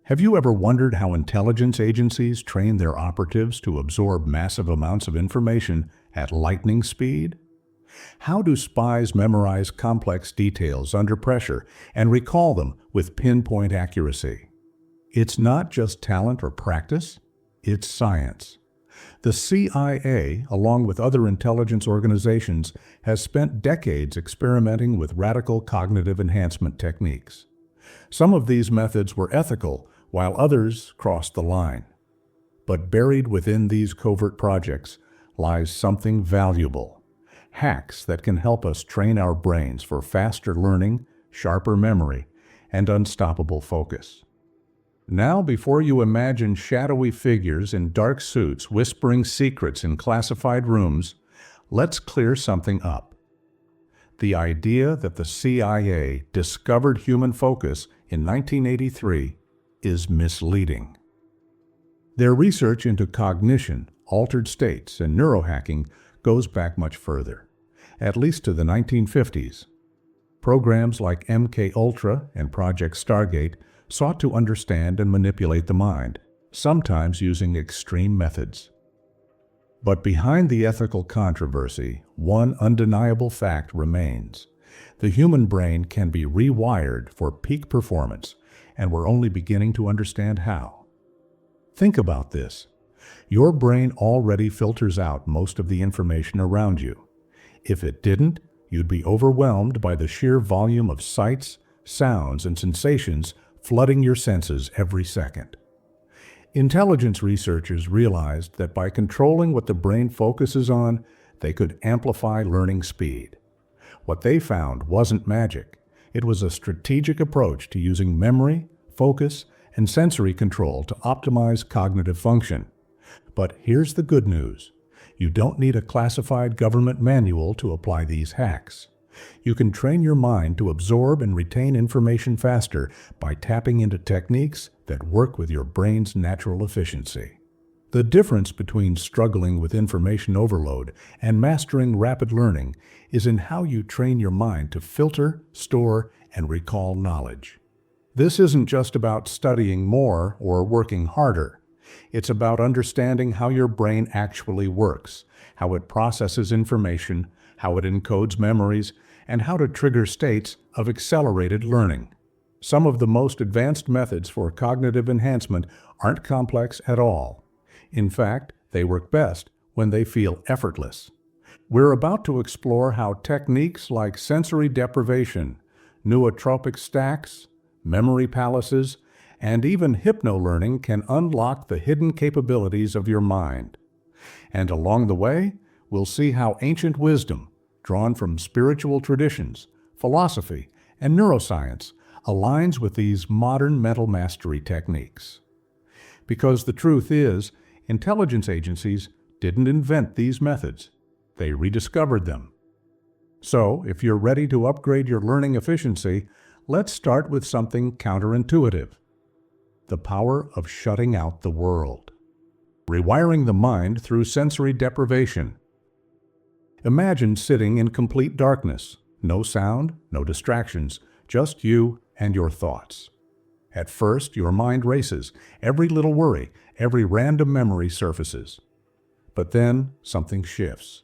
Have you ever wondered how intelligence agencies train their operatives to absorb massive amounts of information at lightning speed? How do spies memorize complex details under pressure and recall them with pinpoint accuracy? It's not just talent or practice, it's science. The CIA, along with other intelligence organizations, has spent decades experimenting with radical cognitive enhancement techniques. Some of these methods were ethical, while others crossed the line. But buried within these covert projects lies something valuable: hacks that can help us train our brains for faster learning, sharper memory, and unstoppable focus. Now, before you imagine shadowy figures in dark suits whispering secrets in classified rooms, let's clear something up. The idea that the CIA discovered human focus in 1983 is misleading. Their research into cognition, altered states, and neurohacking goes back much further, at least to the 1950s. Programs like MKUltra and Project Stargate sought to understand and manipulate the mind, sometimes using extreme methods. But behind the ethical controversy, one undeniable fact remains: the human brain can be rewired for peak performance, and we're only beginning to understand how. Think about this. Your brain already filters out most of the information around you. If it didn't, you'd be overwhelmed by the sheer volume of sights, sounds, and sensations flooding your senses every second. Intelligence researchers realized that by controlling what the brain focuses on, they could amplify learning speed. What they found wasn't magic. It was a strategic approach to using memory, focus, and sensory control to optimize cognitive function. But here's the good news. You don't need a classified government manual to apply these hacks. You can train your mind to absorb and retain information faster by tapping into techniques that work with your brain's natural efficiency. The difference between struggling with information overload and mastering rapid learning is in how you train your mind to filter, store, and recall knowledge. This isn't just about studying more or working harder. It's about understanding how your brain actually works, how it processes information, how it encodes memories, and how to trigger states of accelerated learning. Some of the most advanced methods for cognitive enhancement aren't complex at all. In fact, they work best when they feel effortless. We're about to explore how techniques like sensory deprivation, nootropic stacks, memory palaces, and even hypno-learning can unlock the hidden capabilities of your mind. And along the way, we'll see how ancient wisdom, drawn from spiritual traditions, philosophy, and neuroscience, aligns with these modern mental mastery techniques. Because the truth is, intelligence agencies didn't invent these methods. They rediscovered them. So, if you're ready to upgrade your learning efficiency, let's start with something counterintuitive: the power of shutting out the world. Rewiring the mind through sensory deprivation. Imagine sitting in complete darkness, no sound, no distractions, just you and your thoughts. At first, your mind races, every little worry, every random memory surfaces. But then, something shifts.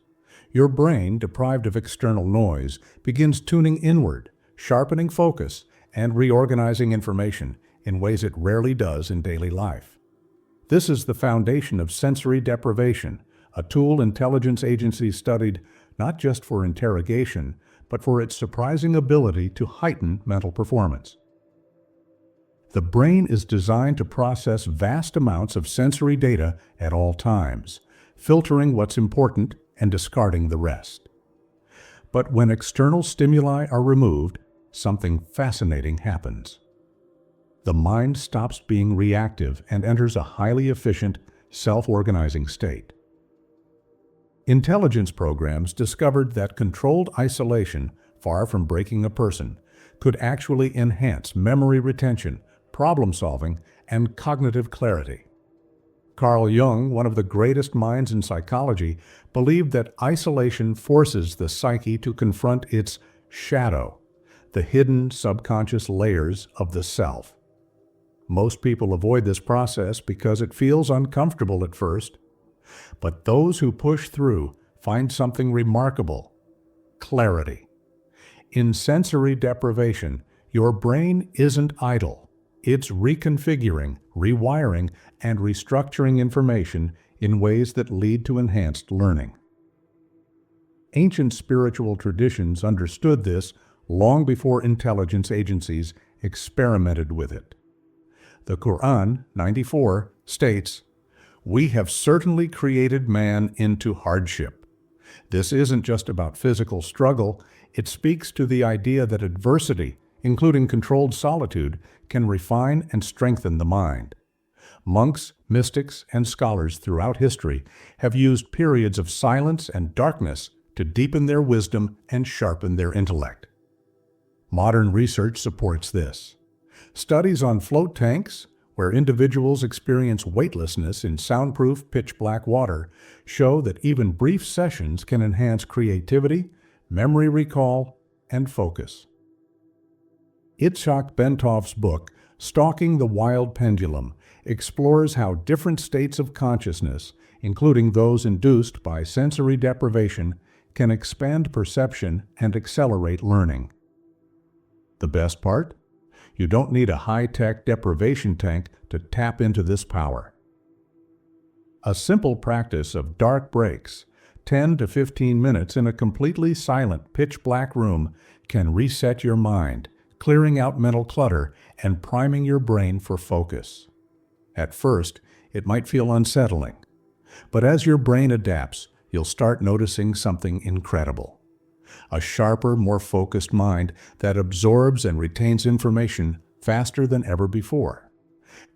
Your brain, deprived of external noise, begins tuning inward, sharpening focus, and reorganizing information in ways it rarely does in daily life. This is the foundation of sensory deprivation, a tool intelligence agencies studied not just for interrogation, but for its surprising ability to heighten mental performance. The brain is designed to process vast amounts of sensory data at all times, filtering what's important and discarding the rest. But when external stimuli are removed, something fascinating happens. The mind stops being reactive and enters a highly efficient, self-organizing state. Intelligence programs discovered that controlled isolation, far from breaking a person, could actually enhance memory retention, problem-solving, and cognitive clarity. Carl Jung, one of the greatest minds in psychology, believed that isolation forces the psyche to confront its shadow, the hidden subconscious layers of the self. Most people avoid this process because it feels uncomfortable at first. But those who push through find something remarkable: clarity. In sensory deprivation, your brain isn't idle. It's reconfiguring, rewiring, and restructuring information in ways that lead to enhanced learning. Ancient spiritual traditions understood this long before intelligence agencies experimented with it. The Quran 94 states, "We have certainly created man into hardship." This isn't just about physical struggle, it speaks to the idea that adversity, including controlled solitude, can refine and strengthen the mind. Monks, mystics, and scholars throughout history have used periods of silence and darkness to deepen their wisdom and sharpen their intellect. Modern research supports this. Studies on float tanks, where individuals experience weightlessness in soundproof, pitch-black water, show that even brief sessions can enhance creativity, memory recall, and focus. Itzhak Bentov's book, Stalking the Wild Pendulum, explores how different states of consciousness, including those induced by sensory deprivation, can expand perception and accelerate learning. The best part? You don't need a high-tech deprivation tank to tap into this power. A simple practice of dark breaks, 10 to 15 minutes in a completely silent, pitch-black room, can reset your mind, clearing out mental clutter and priming your brain for focus. At first, it might feel unsettling, but as your brain adapts, you'll start noticing something incredible. A sharper, more focused mind that absorbs and retains information faster than ever before.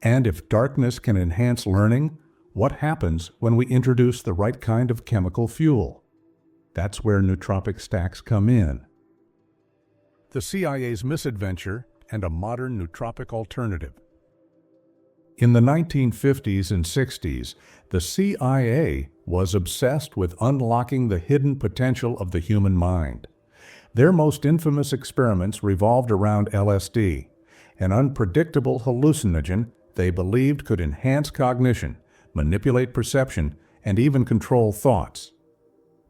And if darkness can enhance learning, what happens when we introduce the right kind of chemical fuel? That's where nootropic stacks come in. The CIA's misadventure and a modern nootropic alternative. In the 1950s and 60s, the CIA was obsessed with unlocking the hidden potential of the human mind. Their most infamous experiments revolved around LSD, an unpredictable hallucinogen they believed could enhance cognition, manipulate perception, and even control thoughts.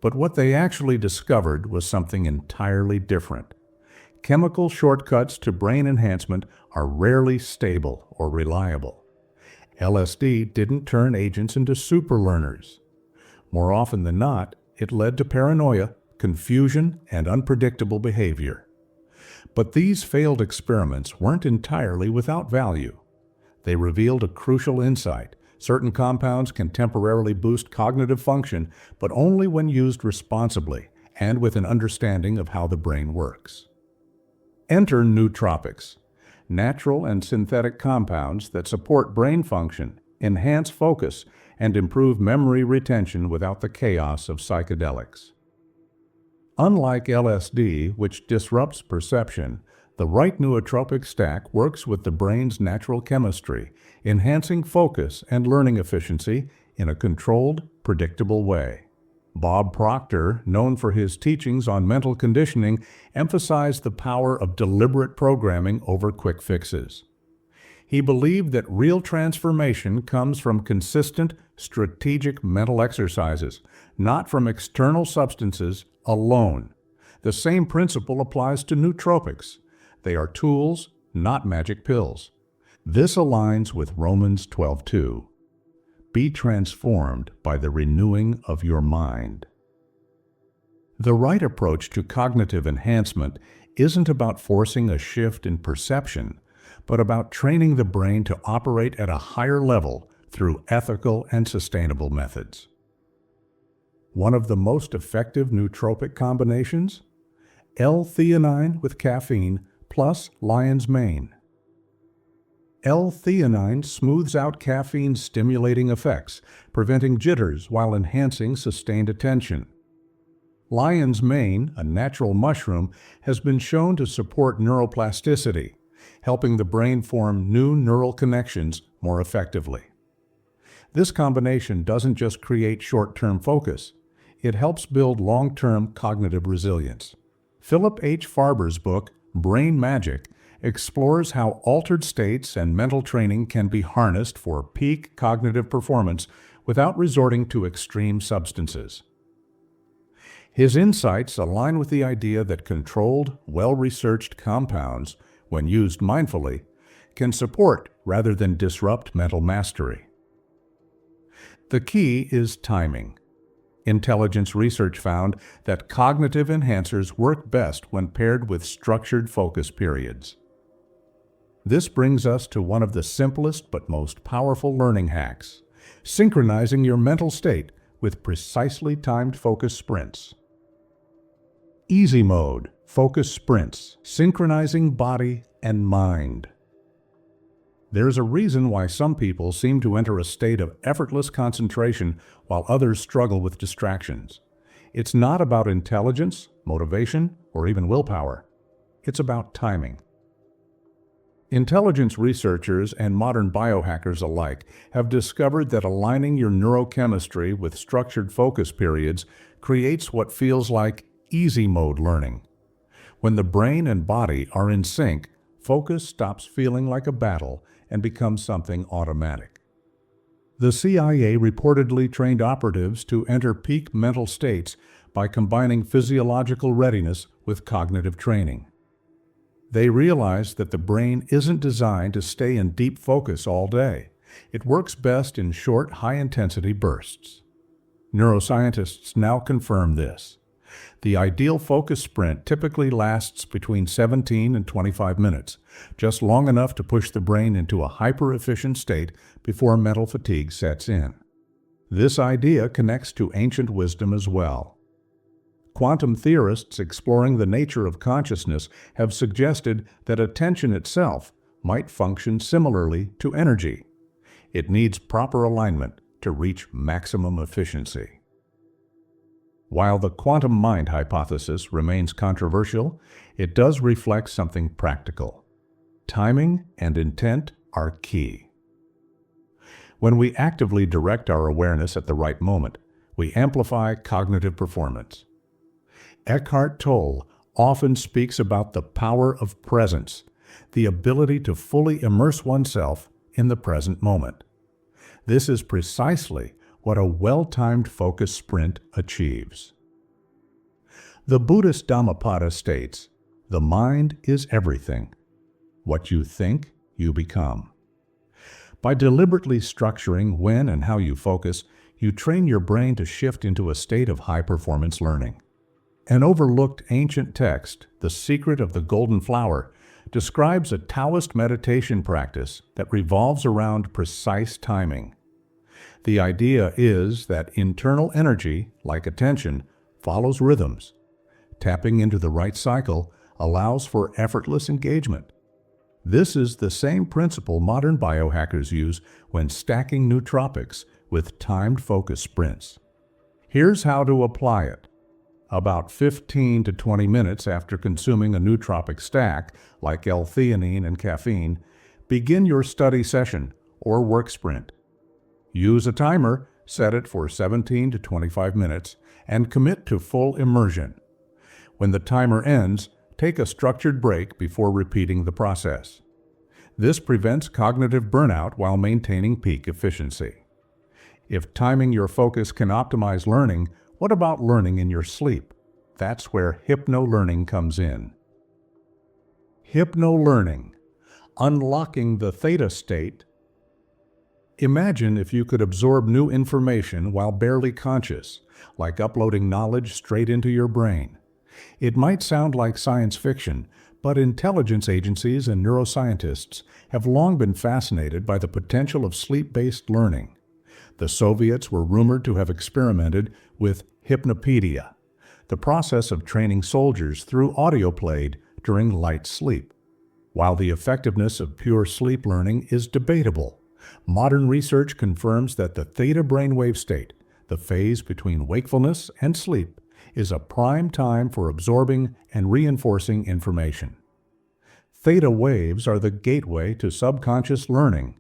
But what they actually discovered was something entirely different. Chemical shortcuts to brain enhancement are rarely stable or reliable. LSD didn't turn agents into superlearners. More often than not, it led to paranoia, confusion, and unpredictable behavior. But these failed experiments weren't entirely without value. They revealed a crucial insight. Certain compounds can temporarily boost cognitive function, but only when used responsibly and with an understanding of how the brain works. Enter nootropics, natural and synthetic compounds that support brain function, enhance focus, and improve memory retention without the chaos of psychedelics. Unlike LSD, which disrupts perception, the right nootropic stack works with the brain's natural chemistry, enhancing focus and learning efficiency in a controlled, predictable way. Bob Proctor, known for his teachings on mental conditioning, emphasized the power of deliberate programming over quick fixes. He believed that real transformation comes from consistent, strategic mental exercises, not from external substances alone. The same principle applies to nootropics. They are tools, not magic pills. This aligns with Romans 12:2. Be transformed by the renewing of your mind. The right approach to cognitive enhancement isn't about forcing a shift in perception, but about training the brain to operate at a higher level through ethical and sustainable methods. One of the most effective nootropic combinations? L-theanine with caffeine plus lion's mane. L-theanine smooths out caffeine's stimulating effects, preventing jitters while enhancing sustained attention. Lion's mane, a natural mushroom, has been shown to support neuroplasticity, helping the brain form new neural connections more effectively. This combination doesn't just create short-term focus, it helps build long-term cognitive resilience. Philip H. Farber's book, Brain Magic, explores how altered states and mental training can be harnessed for peak cognitive performance without resorting to extreme substances. His insights align with the idea that controlled, well-researched compounds, when used mindfully, can support rather than disrupt mental mastery. The key is timing. Intelligence research found that cognitive enhancers work best when paired with structured focus periods. This brings us to one of the simplest but most powerful learning hacks: synchronizing your mental state with precisely timed focus sprints. Easy mode, focus sprints, synchronizing body and mind. There's a reason why some people seem to enter a state of effortless concentration while others struggle with distractions. It's not about intelligence, motivation, or even willpower. It's about timing. Intelligence researchers and modern biohackers alike have discovered that aligning your neurochemistry with structured focus periods creates what feels like easy mode learning. When the brain and body are in sync, focus stops feeling like a battle and becomes something automatic. The CIA reportedly trained operatives to enter peak mental states by combining physiological readiness with cognitive training. They realized that the brain isn't designed to stay in deep focus all day. It works best in short, high-intensity bursts. Neuroscientists now confirm this. The ideal focus sprint typically lasts between 17 and 25 minutes, just long enough to push the brain into a hyper-efficient state before mental fatigue sets in. This idea connects to ancient wisdom as well. Quantum theorists exploring the nature of consciousness have suggested that attention itself might function similarly to energy. It needs proper alignment to reach maximum efficiency. While the quantum mind hypothesis remains controversial, it does reflect something practical. Timing and intent are key. When we actively direct our awareness at the right moment, we amplify cognitive performance. Eckhart Tolle often speaks about the power of presence, the ability to fully immerse oneself in the present moment. This is precisely what a well-timed focus sprint achieves. The Buddhist Dhammapada states, "The mind is everything. What you think, you become." By deliberately structuring when and how you focus, you train your brain to shift into a state of high-performance learning. An overlooked ancient text, The Secret of the Golden Flower, describes a Taoist meditation practice that revolves around precise timing. The idea is that internal energy, like attention, follows rhythms. Tapping into the right cycle allows for effortless engagement. This is the same principle modern biohackers use when stacking nootropics with timed focus sprints. Here's how to apply it. About 15 to 20 minutes after consuming a nootropic stack, like L-theanine and caffeine, begin your study session or work sprint. Use a timer, set it for 17 to 25 minutes, and commit to full immersion. When the timer ends, take a structured break before repeating the process. This prevents cognitive burnout while maintaining peak efficiency. If timing your focus can optimize learning, what about learning in your sleep? That's where hypno-learning comes in. Hypno-learning, unlocking the theta state. Imagine if you could absorb new information while barely conscious, like uploading knowledge straight into your brain. It might sound like science fiction, but intelligence agencies and neuroscientists have long been fascinated by the potential of sleep-based learning. The Soviets were rumored to have experimented with hypnopedia, the process of training soldiers through audio played during light sleep. While the effectiveness of pure sleep learning is debatable, modern research confirms that the theta brainwave state, the phase between wakefulness and sleep, is a prime time for absorbing and reinforcing information. Theta waves are the gateway to subconscious learning.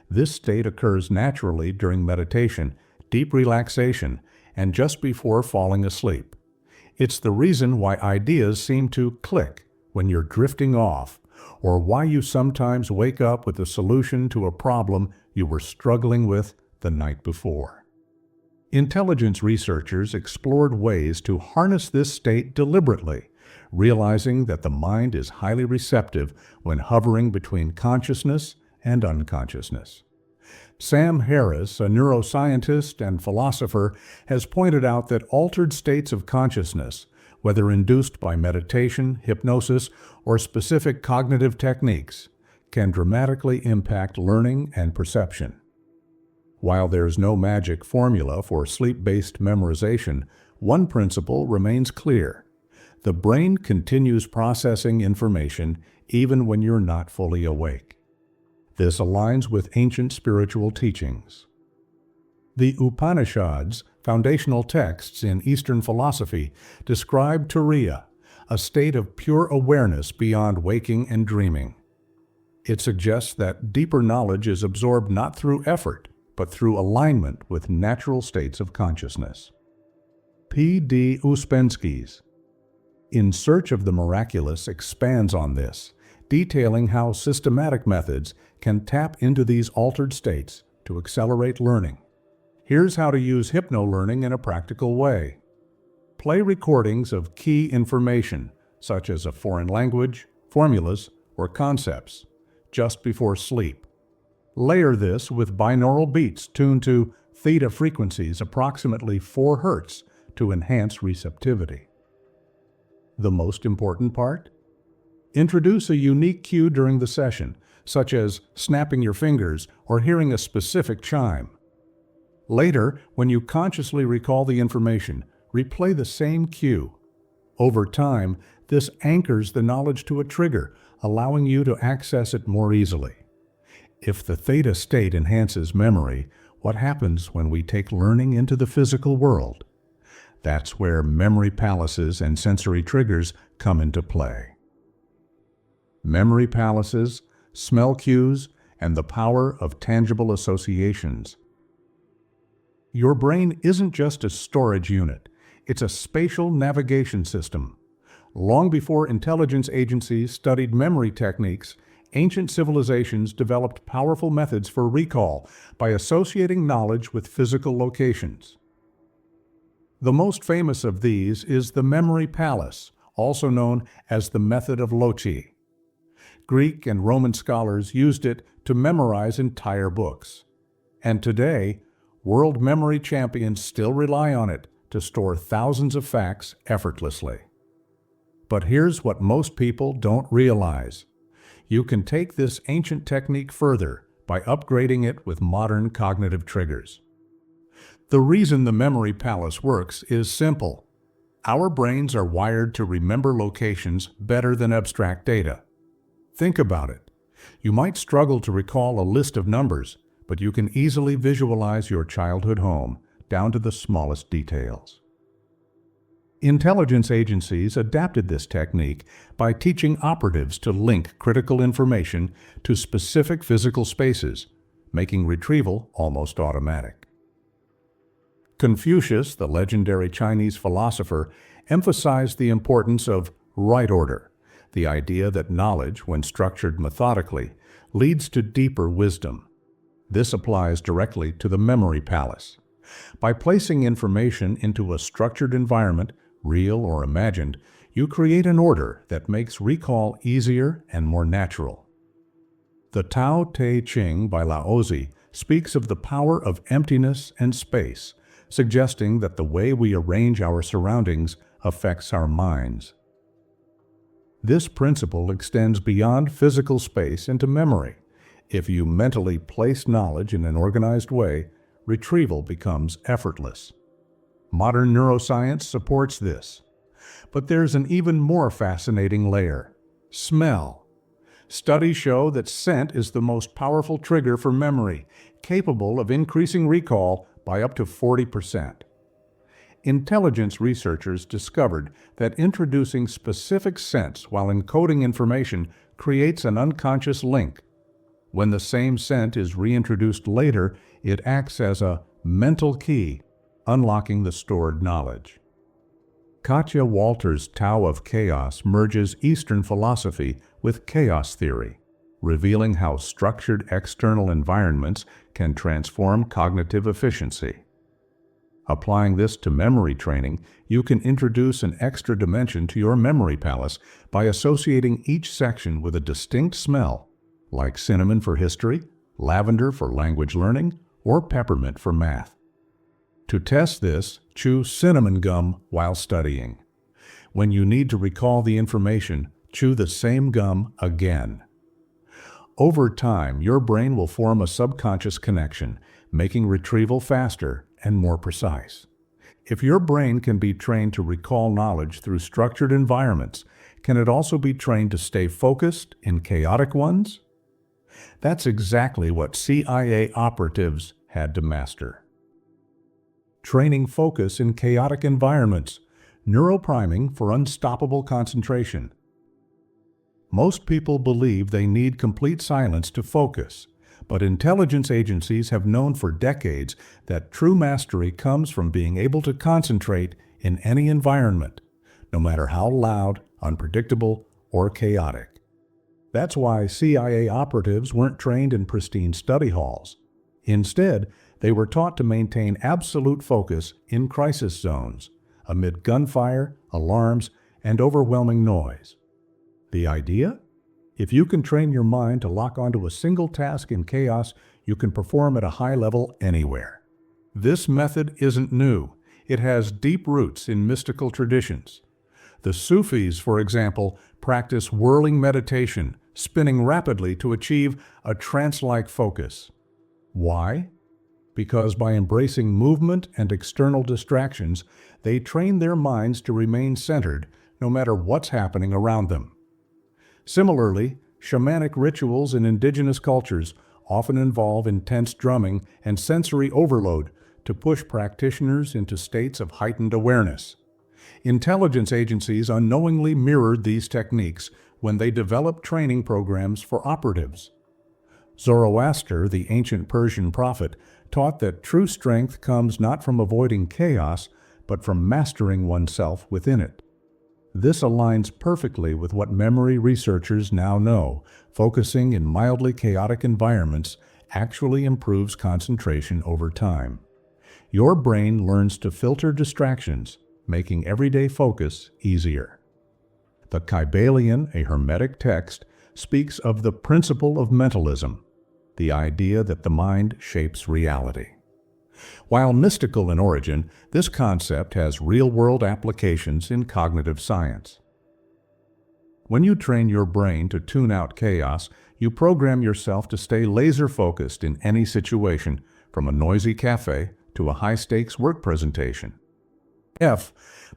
This state occurs naturally during meditation, deep relaxation, and just before falling asleep. It's the reason why ideas seem to click when you're drifting off or why you sometimes wake up with a solution to a problem you were struggling with the night before. Intelligence researchers explored ways to harness this state deliberately, realizing that the mind is highly receptive when hovering between consciousness and unconsciousness. Sam Harris, a neuroscientist and philosopher, has pointed out that altered states of consciousness, whether induced by meditation, hypnosis, or specific cognitive techniques, can dramatically impact learning and perception. While there's no magic formula for sleep-based memorization, one principle remains clear. The brain continues processing information even when you're not fully awake. This aligns with ancient spiritual teachings. The Upanishads, foundational texts in Eastern philosophy, describe turiya, a state of pure awareness beyond waking and dreaming. It suggests that deeper knowledge is absorbed not through effort, but through alignment with natural states of consciousness. P.D. Ouspensky's In Search of the Miraculous expands on this, detailing how systematic methods can tap into these altered states to accelerate learning. Here's how to use hypno-learning in a practical way. Play recordings of key information, such as a foreign language, formulas, or concepts, just before sleep. Layer this with binaural beats tuned to theta frequencies approximately 4 Hz to enhance receptivity. The most important part? Introduce a unique cue during the session, such as snapping your fingers or hearing a specific chime. Later, when you consciously recall the information, replay the same cue. Over time, this anchors the knowledge to a trigger, allowing you to access it more easily. If the theta state enhances memory, what happens when we take learning into the physical world? That's where memory palaces and sensory triggers come into play. Memory palaces, smell cues, and the power of tangible associations. Your brain isn't just a storage unit, it's a spatial navigation system. Long before intelligence agencies studied memory techniques, ancient civilizations developed powerful methods for recall by associating knowledge with physical locations. The most famous of these is the memory palace, also known as the method of Loci. Greek and Roman scholars used it to memorize entire books. And today, world memory champions still rely on it to store thousands of facts effortlessly. But here's what most people don't realize. You can take this ancient technique further by upgrading it with modern cognitive triggers. The reason the memory palace works is simple. Our brains are wired to remember locations better than abstract data. Think about it. You might struggle to recall a list of numbers, but you can easily visualize your childhood home down to the smallest details. Intelligence agencies adapted this technique by teaching operatives to link critical information to specific physical spaces, making retrieval almost automatic. Confucius, the legendary Chinese philosopher, emphasized the importance of right order, the idea that knowledge, when structured methodically, leads to deeper wisdom. This applies directly to the memory palace. By placing information into a structured environment, real or imagined, you create an order that makes recall easier and more natural. The Tao Te Ching by Laozi speaks of the power of emptiness and space, suggesting that the way we arrange our surroundings affects our minds. This principle extends beyond physical space into memory. If you mentally place knowledge in an organized way, retrieval becomes effortless. Modern neuroscience supports this. But there's an even more fascinating layer: smell. Studies show that scent is the most powerful trigger for memory, capable of increasing recall by up to 40%. Intelligence researchers discovered that introducing specific scents while encoding information creates an unconscious link. When the same scent is reintroduced later, it acts as a mental key, unlocking the stored knowledge. Katja Walter's Tao of Chaos merges Eastern philosophy with chaos theory, revealing how structured external environments can transform cognitive efficiency. Applying this to memory training, you can introduce an extra dimension to your memory palace by associating each section with a distinct smell, like cinnamon for history, lavender for language learning, or peppermint for math. To test this, chew cinnamon gum while studying. When you need to recall the information, chew the same gum again. Over time, your brain will form a subconscious connection, making retrieval faster and more precise. If your brain can be trained to recall knowledge through structured environments, can it also be trained to stay focused in chaotic ones? That's exactly what CIA operatives had to master. Training focus in chaotic environments, neuropriming for unstoppable concentration. Most people believe they need complete silence to focus, but intelligence agencies have known for decades that true mastery comes from being able to concentrate in any environment, no matter how loud, unpredictable, or chaotic. That's why CIA operatives weren't trained in pristine study halls. Instead, they were taught to maintain absolute focus in crisis zones, amid gunfire, alarms, and overwhelming noise. The idea? If you can train your mind to lock onto a single task in chaos, you can perform at a high level anywhere. This method isn't new. It has deep roots in mystical traditions. The Sufis, for example, practice whirling meditation, spinning rapidly to achieve a trance-like focus. Why? Because by embracing movement and external distractions, they train their minds to remain centered no matter what's happening around them. Similarly, shamanic rituals in indigenous cultures often involve intense drumming and sensory overload to push practitioners into states of heightened awareness. Intelligence agencies unknowingly mirrored these techniques when they developed training programs for operatives. Zoroaster, the ancient Persian prophet, taught that true strength comes not from avoiding chaos, but from mastering oneself within it. This aligns perfectly with what memory researchers now know. Focusing in mildly chaotic environments actually improves concentration over time. Your brain learns to filter distractions, making everyday focus easier. The Kybalion, a Hermetic text, speaks of the principle of mentalism, the idea that the mind shapes reality. While mystical in origin, this concept has real-world applications in cognitive science. When you train your brain to tune out chaos, you program yourself to stay laser-focused in any situation, from a noisy cafe to a high-stakes work presentation.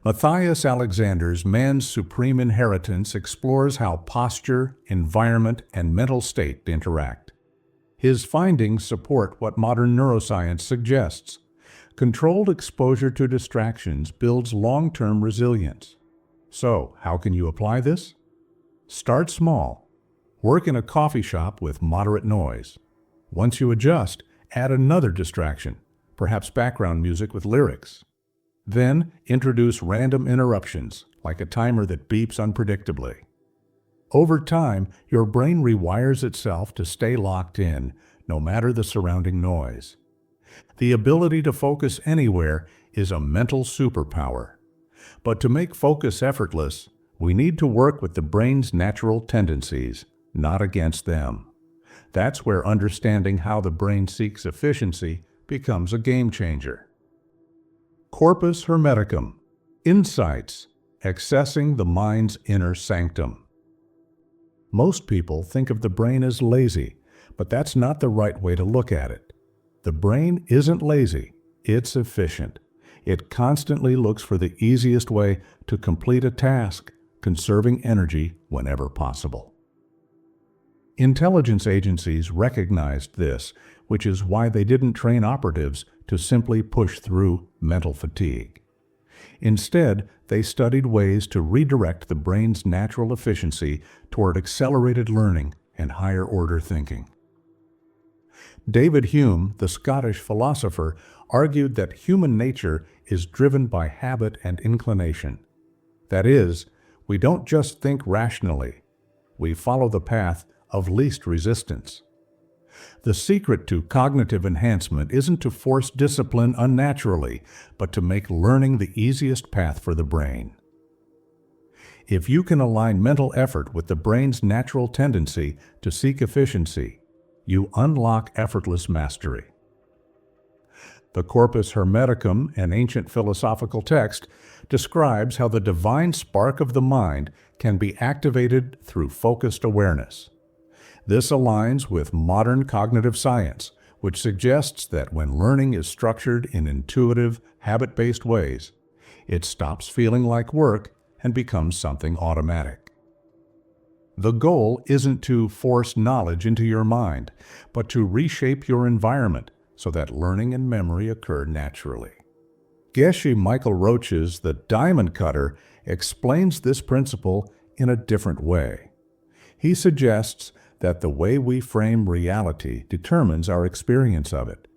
Matthias Alexander's Man's Supreme Inheritance explores how posture, environment, and mental state interact. His findings support what modern neuroscience suggests. Controlled exposure to distractions builds long-term resilience. So, how can you apply this? Start small. Work in a coffee shop with moderate noise. Once you adjust, add another distraction, perhaps background music with lyrics. Then, introduce random interruptions, like a timer that beeps unpredictably. Over time, your brain rewires itself to stay locked in, no matter the surrounding noise. The ability to focus anywhere is a mental superpower. But to make focus effortless, we need to work with the brain's natural tendencies, not against them. That's where understanding how the brain seeks efficiency becomes a game changer. Corpus Hermeticum. Insights. Accessing the mind's inner sanctum. Most people think of the brain as lazy, but that's not the right way to look at it. The brain isn't lazy, it's efficient. It constantly looks for the easiest way to complete a task, conserving energy whenever possible. Intelligence agencies recognized this, which is why they didn't train operatives to simply push through mental fatigue. Instead, they studied ways to redirect the brain's natural efficiency toward accelerated learning and higher-order thinking. David Hume, the Scottish philosopher, argued that human nature is driven by habit and inclination, That is, we don't just think rationally, we follow the path of least resistance. The secret to cognitive enhancement isn't to force discipline unnaturally, but to make learning the easiest path for the brain. If you can align mental effort with the brain's natural tendency to seek efficiency, you unlock effortless mastery. The Corpus Hermeticum, an ancient philosophical text, describes how the divine spark of the mind can be activated through focused awareness. This aligns with modern cognitive science, which suggests that when learning is structured in intuitive, habit-based ways, it stops feeling like work and becomes something automatic. The goal isn't to force knowledge into your mind, but to reshape your environment so that learning and memory occur naturally. Geshe Michael Roach's The Diamond Cutter explains this principle in a different way. He suggests that the way we frame reality determines our experience of it.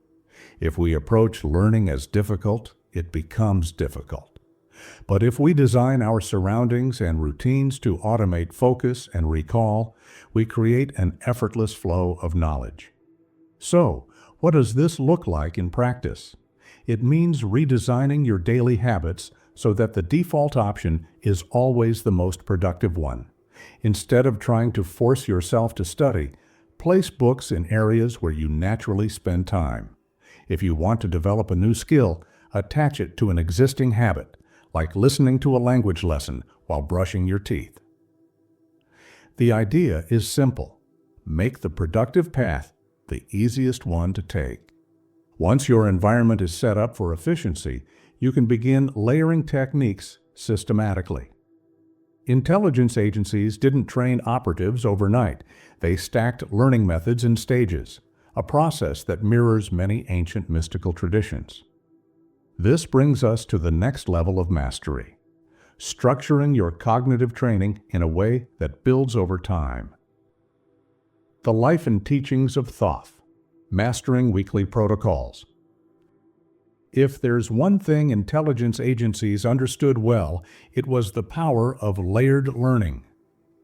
If we approach learning as difficult, it becomes difficult. But if we design our surroundings and routines to automate focus and recall, we create an effortless flow of knowledge. So, what does this look like in practice? It means redesigning your daily habits so that the default option is always the most productive one. Instead of trying to force yourself to study, place books in areas where you naturally spend time. If you want to develop a new skill, attach it to an existing habit, like listening to a language lesson while brushing your teeth. The idea is simple. Make the productive path the easiest one to take. Once your environment is set up for efficiency, you can begin layering techniques systematically. Intelligence agencies didn't train operatives overnight. They stacked learning methods in stages, a process that mirrors many ancient mystical traditions. This brings us to the next level of mastery, structuring your cognitive training in a way that builds over time. The Life and Teachings of Thoth, Mastering Weekly Protocols. If there's one thing intelligence agencies understood well, it was the power of layered learning.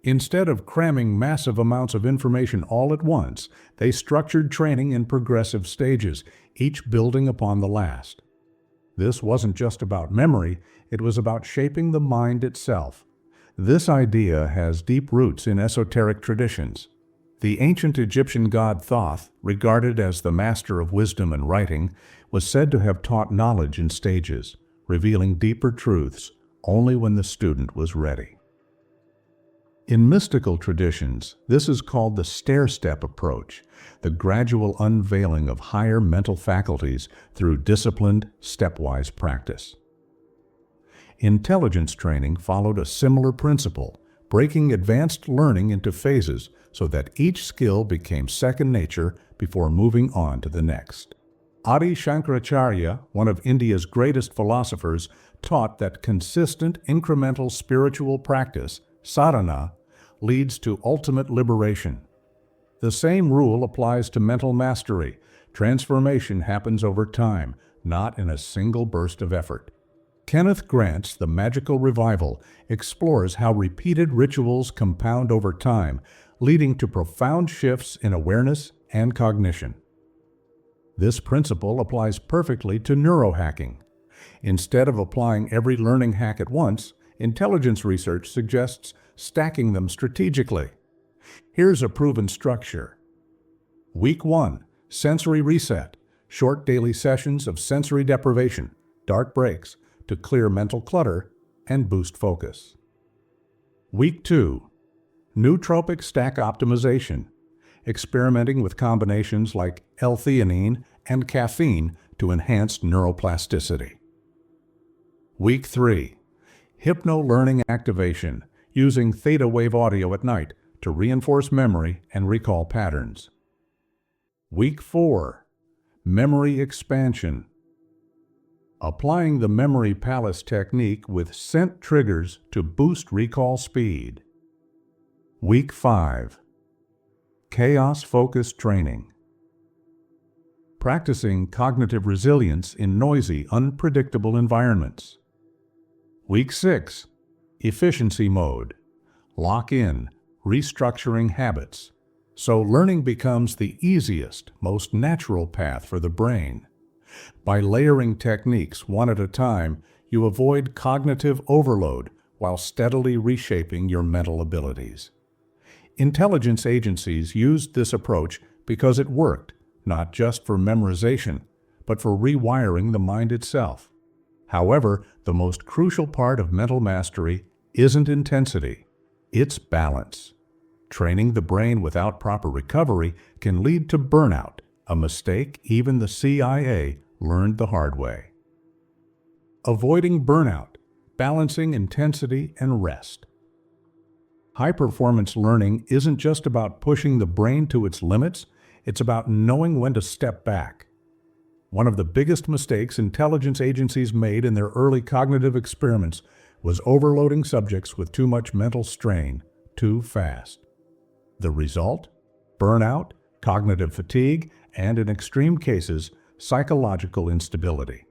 Instead of cramming massive amounts of information all at once, they structured training in progressive stages, each building upon the last. This wasn't just about memory, it was about shaping the mind itself. This idea has deep roots in esoteric traditions. The ancient Egyptian god Thoth, regarded as the master of wisdom and writing, was said to have taught knowledge in stages, revealing deeper truths only when the student was ready. In mystical traditions, this is called the stair-step approach, the gradual unveiling of higher mental faculties through disciplined, stepwise practice. Intelligence training followed a similar principle, breaking advanced learning into phases so that each skill became second nature before moving on to the next. Adi Shankaracharya, one of India's greatest philosophers, taught that consistent, incremental spiritual practice, sadhana, leads to ultimate liberation. The same rule applies to mental mastery. Transformation happens over time, not in a single burst of effort. Kenneth Grant's The Magical Revival explores how repeated rituals compound over time, leading to profound shifts in awareness and cognition. This principle applies perfectly to neurohacking. Instead of applying every learning hack at once, intelligence research suggests stacking them strategically. Here's a proven structure. Week 1, sensory reset, short daily sessions of sensory deprivation, dark breaks, to clear mental clutter and boost focus. Week 2, nootropic stack optimization, experimenting with combinations like L-theanine and caffeine to enhance neuroplasticity. Week 3, hypno-learning activation, using theta wave audio at night to reinforce memory and recall patterns. Week 4, memory expansion, applying the memory palace technique with scent triggers to boost recall speed. Week 5, chaos-focused training, practicing cognitive resilience in noisy, unpredictable environments. Week 6, Efficiency mode. Lock in, restructuring habits. So learning becomes the easiest, most natural path for the brain. By layering techniques one at a time, you avoid cognitive overload while steadily reshaping your mental abilities. Intelligence agencies used this approach because it worked, not just for memorization, but for rewiring the mind itself. However, the most crucial part of mental mastery isn't intensity, it's balance. Training the brain without proper recovery can lead to burnout, a mistake even the CIA learned the hard way. Avoiding burnout, balancing intensity and rest. High-performance learning isn't just about pushing the brain to its limits, it's about knowing when to step back. One of the biggest mistakes intelligence agencies made in their early cognitive experiments was overloading subjects with too much mental strain too fast. The result? Burnout, cognitive fatigue, and in extreme cases, psychological instability.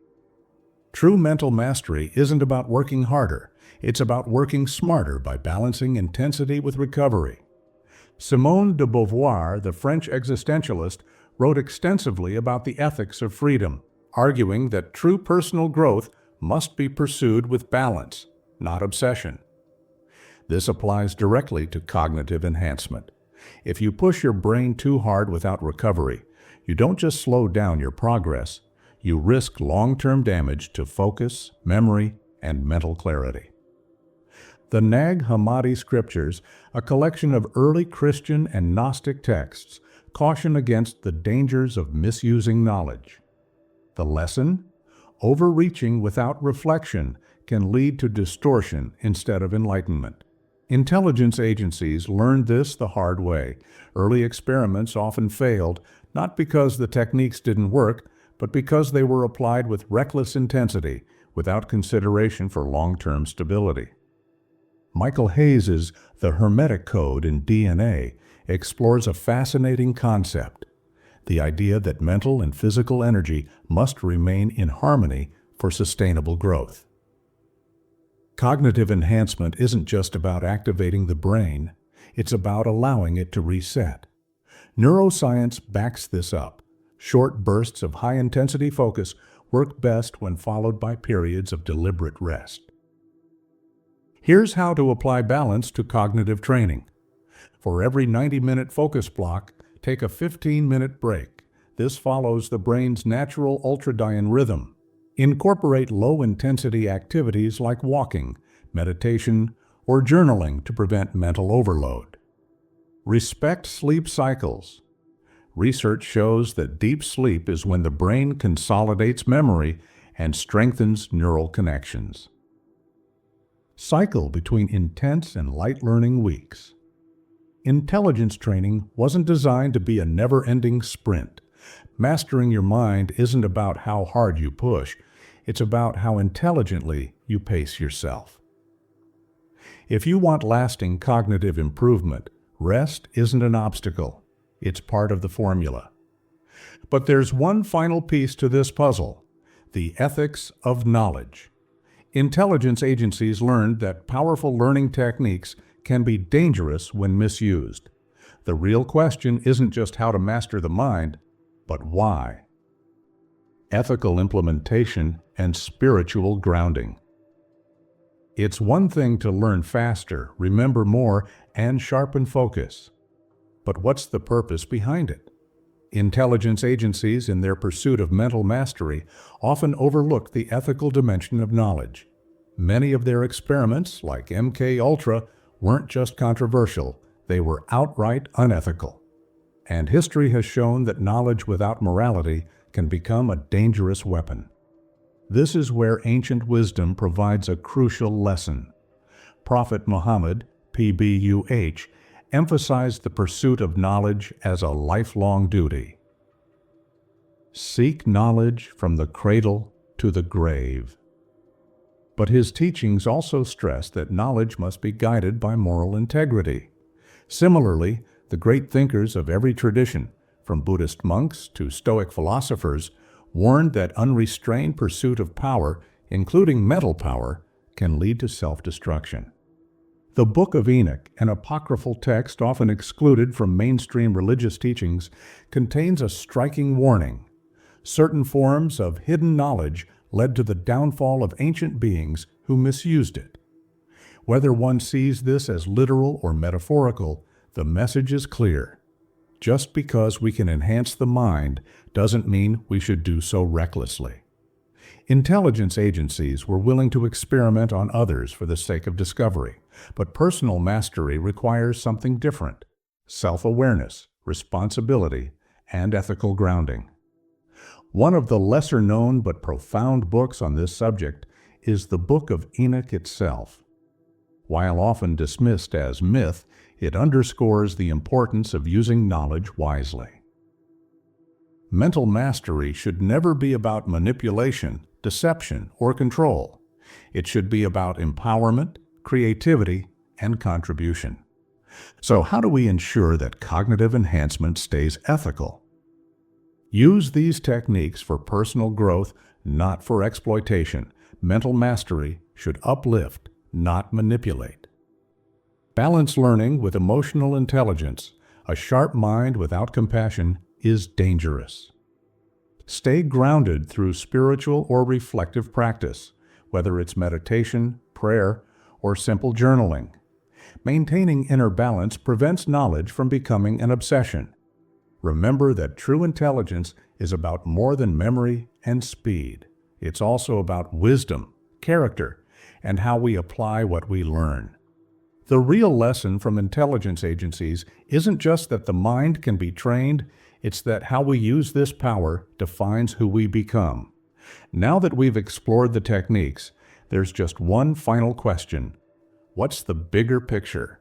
True mental mastery isn't about working harder, it's about working smarter by balancing intensity with recovery. Simone de Beauvoir, the French existentialist, wrote extensively about the ethics of freedom, arguing that true personal growth must be pursued with balance, not obsession. This applies directly to cognitive enhancement. If you push your brain too hard without recovery, you don't just slow down your progress, you risk long-term damage to focus, memory, and mental clarity. The Nag Hammadi Scriptures, a collection of early Christian and Gnostic texts, caution against the dangers of misusing knowledge. The lesson? Overreaching without reflection can lead to distortion instead of enlightenment. Intelligence agencies learned this the hard way. Early experiments often failed, not because the techniques didn't work, but because they were applied with reckless intensity, without consideration for long-term stability. Michael Hayes's The Hermetic Code in DNA explores a fascinating concept, the idea that mental and physical energy must remain in harmony for sustainable growth. Cognitive enhancement isn't just about activating the brain, it's about allowing it to reset. Neuroscience backs this up. Short bursts of high-intensity focus work best when followed by periods of deliberate rest. Here's how to apply balance to cognitive training. For every 90-minute focus block, take a 15-minute break. This follows the brain's natural ultradian rhythm. Incorporate low-intensity activities like walking, meditation, or journaling to prevent mental overload. Respect sleep cycles. Research shows that deep sleep is when the brain consolidates memory and strengthens neural connections. Cycle between intense and light learning weeks. Intelligence training wasn't designed to be a never-ending sprint. Mastering your mind isn't about how hard you push, it's about how intelligently you pace yourself. If you want lasting cognitive improvement, rest isn't an obstacle, it's part of the formula. But there's one final piece to this puzzle: the ethics of knowledge. Intelligence agencies learned that powerful learning techniques can be dangerous when misused. The real question isn't just how to master the mind, but why. Ethical implementation and spiritual grounding. It's one thing to learn faster, remember more, and sharpen focus. But what's the purpose behind it? Intelligence agencies, in their pursuit of mental mastery, often overlook the ethical dimension of knowledge. Many of their experiments, like MK Ultra, weren't just controversial, they were outright unethical. And history has shown that knowledge without morality can become a dangerous weapon. This is where ancient wisdom provides a crucial lesson. Prophet Muhammad, PBUH, emphasized the pursuit of knowledge as a lifelong duty. Seek knowledge from the cradle to the grave. But his teachings also stress that knowledge must be guided by moral integrity. Similarly, the great thinkers of every tradition, from Buddhist monks to Stoic philosophers, warned that unrestrained pursuit of power, including mental power, can lead to self-destruction. The Book of Enoch, an apocryphal text often excluded from mainstream religious teachings, contains a striking warning. Certain forms of hidden knowledge led to the downfall of ancient beings who misused it. Whether one sees this as literal or metaphorical, the message is clear. Just because we can enhance the mind doesn't mean we should do so recklessly. Intelligence agencies were willing to experiment on others for the sake of discovery, but personal mastery requires something different: self-awareness, responsibility, and ethical grounding. One of the lesser-known but profound books on this subject is the Book of Enoch itself. While often dismissed as myth, it underscores the importance of using knowledge wisely. Mental mastery should never be about manipulation, deception, or control. It should be about empowerment, creativity, and contribution. So how do we ensure that cognitive enhancement stays ethical? Use these techniques for personal growth, not for exploitation. Mental mastery should uplift, not manipulate. Balance learning with emotional intelligence. A sharp mind without compassion is dangerous. Stay grounded through spiritual or reflective practice, whether it's meditation, prayer, or simple journaling. Maintaining inner balance prevents knowledge from becoming an obsession. Remember that true intelligence is about more than memory and speed. It's also about wisdom, character, and how we apply what we learn. The real lesson from intelligence agencies isn't just that the mind can be trained, it's that how we use this power defines who we become. Now that we've explored the techniques, there's just one final question. What's the bigger picture?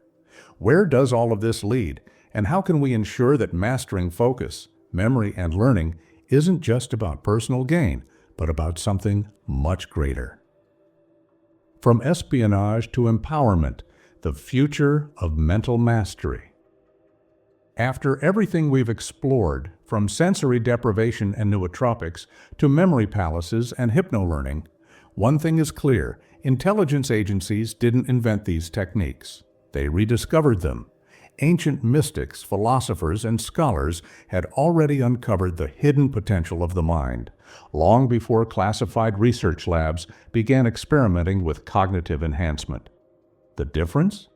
Where does all of this lead? And how can we ensure that mastering focus, memory, and learning isn't just about personal gain, but about something much greater? From espionage to empowerment, the future of mental mastery. After everything we've explored, from sensory deprivation and nootropics to memory palaces and hypno-learning, one thing is clear: intelligence agencies didn't invent these techniques. They rediscovered them. Ancient mystics, philosophers, and scholars had already uncovered the hidden potential of the mind, long before classified research labs began experimenting with cognitive enhancement. The difference?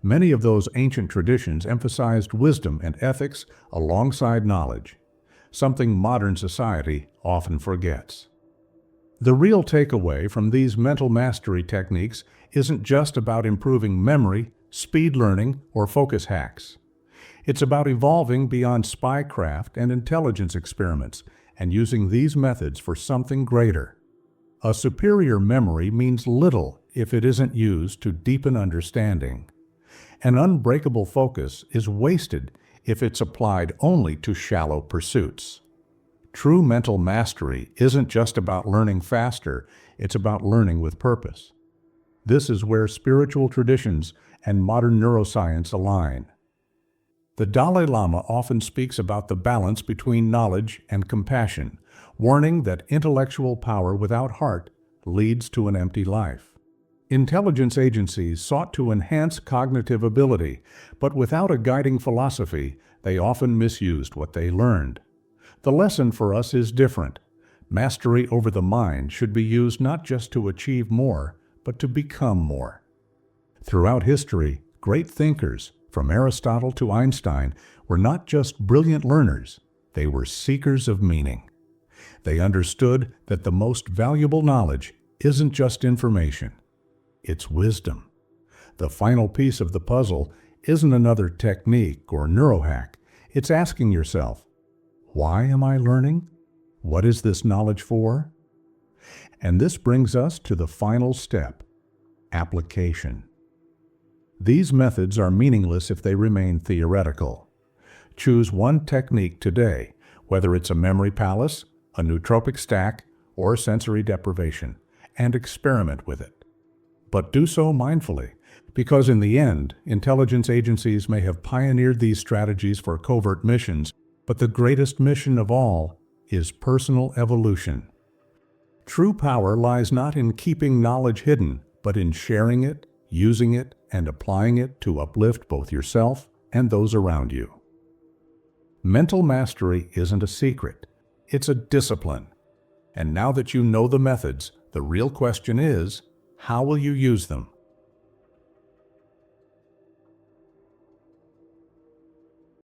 Many of those ancient traditions emphasized wisdom and ethics alongside knowledge, something modern society often forgets. The real takeaway from these mental mastery techniques isn't just about improving memory, speed learning, or focus hacks. It's about evolving beyond spycraft and intelligence experiments and using these methods for something greater. A superior memory means little if it isn't used to deepen understanding. An unbreakable focus is wasted if it's applied only to shallow pursuits. True mental mastery isn't just about learning faster, it's about learning with purpose. This is where spiritual traditions and modern neuroscience align. The Dalai Lama often speaks about the balance between knowledge and compassion, warning that intellectual power without heart leads to an empty life. Intelligence agencies sought to enhance cognitive ability, but without a guiding philosophy, they often misused what they learned. The lesson for us is different. Mastery over the mind should be used not just to achieve more, but to become more. Throughout history, great thinkers, from Aristotle to Einstein, were not just brilliant learners, they were seekers of meaning. They understood that the most valuable knowledge isn't just information, it's wisdom. The final piece of the puzzle isn't another technique or neurohack, it's asking yourself, why am I learning? What is this knowledge for? And this brings us to the final step: application. These methods are meaningless if they remain theoretical. Choose one technique today, whether it's a memory palace, a nootropic stack, or sensory deprivation, and experiment with it. But do so mindfully, because in the end, intelligence agencies may have pioneered these strategies for covert missions, but the greatest mission of all is personal evolution. True power lies not in keeping knowledge hidden, but in sharing it, using it and applying it to uplift both yourself and those around you. Mental mastery isn't a secret, it's a discipline. And now that you know the methods, the real question is, how will you use them?